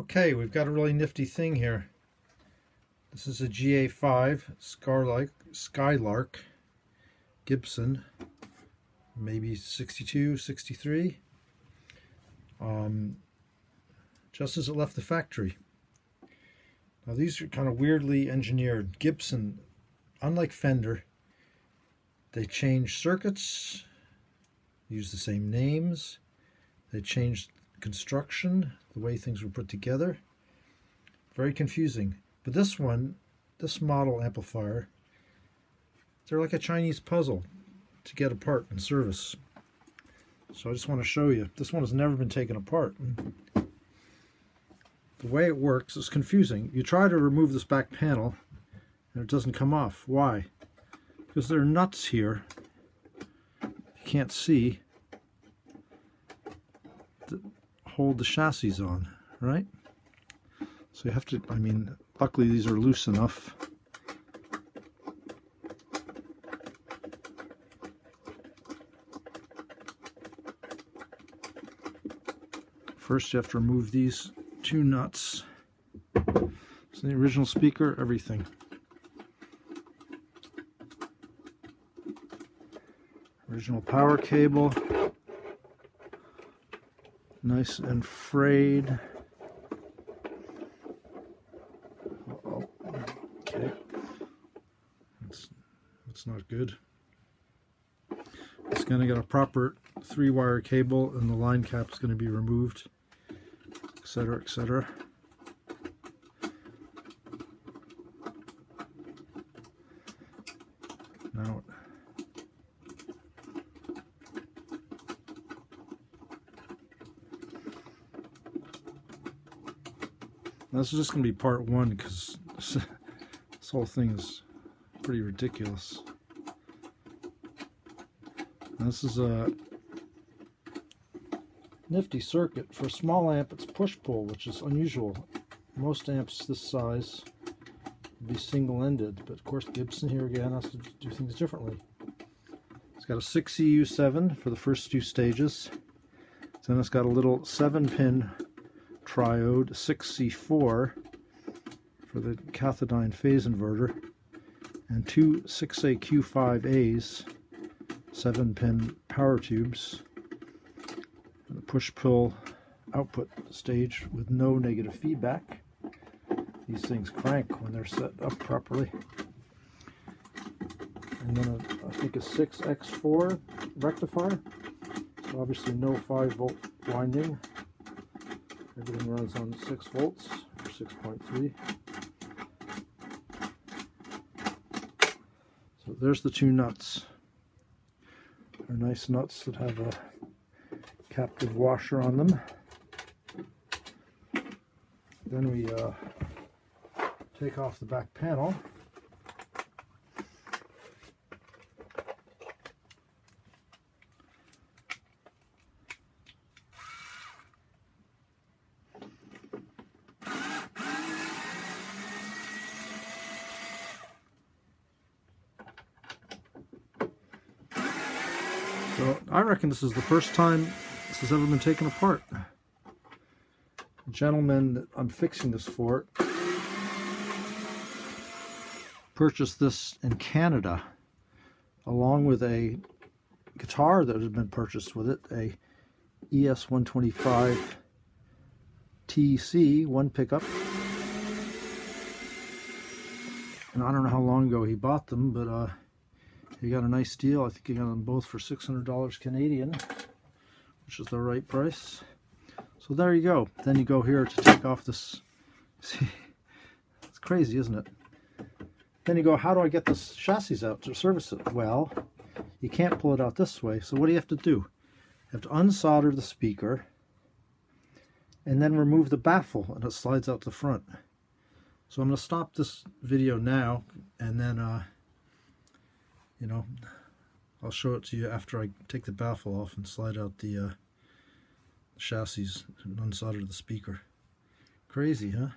Okay, we've got a really nifty thing here. This is a GA5 Skylark Gibson, maybe 62, 63. Just as it left the factory. Now these are kind of weirdly engineered. Gibson, unlike Fender, they changed circuits, use the same names, they changed construction, the way things were put together. Very confusing. But this one, this model amplifier, they're like a Chinese puzzle to get apart and service. So I just want to show you. This one has never been taken apart. The way it works is confusing. You try to remove this back panel and it doesn't come off. Why? Because there are nuts here you can't see that hold the chassis on, right? So you have to, luckily these are loose enough. First you have to remove these two nuts. So the original speaker, everything. Original power cable. Nice and frayed. Uh-oh. Okay. That's not good. It's going to get a proper 3-wire cable and the line cap is going to be removed, etc., etc. Now this is just going to be part one because this whole thing is pretty ridiculous. Now this is a nifty circuit. For a small amp, it's push-pull, which is unusual. Most amps this size would be single-ended, but of course Gibson here again has to do things differently. It's got a 6CU7 for the first two stages. Then it's got a little 7-pin triode 6C4 for the cathodione phase inverter, and two 6AQ5As 7-pin power tubes, and a push-pull output stage with no negative feedback. These things crank when they're set up properly. And then I think a 6X4 rectifier, so obviously no 5-volt winding. Everything runs on 6 volts or 6.3. So there's the two nuts. They're nice nuts that have a captive washer on them. Then we take off the back panel. So I reckon this is the first time this has ever been taken apart. The gentleman that I'm fixing this for purchased this in Canada along with a guitar that had been purchased with it, a ES125 TC, one pickup. And I don't know how long ago he bought them, but he got a nice deal. I think he got them both for $600 Canadian, which is the right price. So there you go. Then you go here to take off this. See, it's crazy, isn't it? Then you go, how do I get this chassis out to service it? Well, you can't pull it out this way. So what do you have to do? You have to unsolder the speaker and then remove the baffle, and it slides out the front. So I'm going to stop this video now, and then I'll show it to you after I take the baffle off and slide out the chassis and unsolder the speaker. Crazy, huh?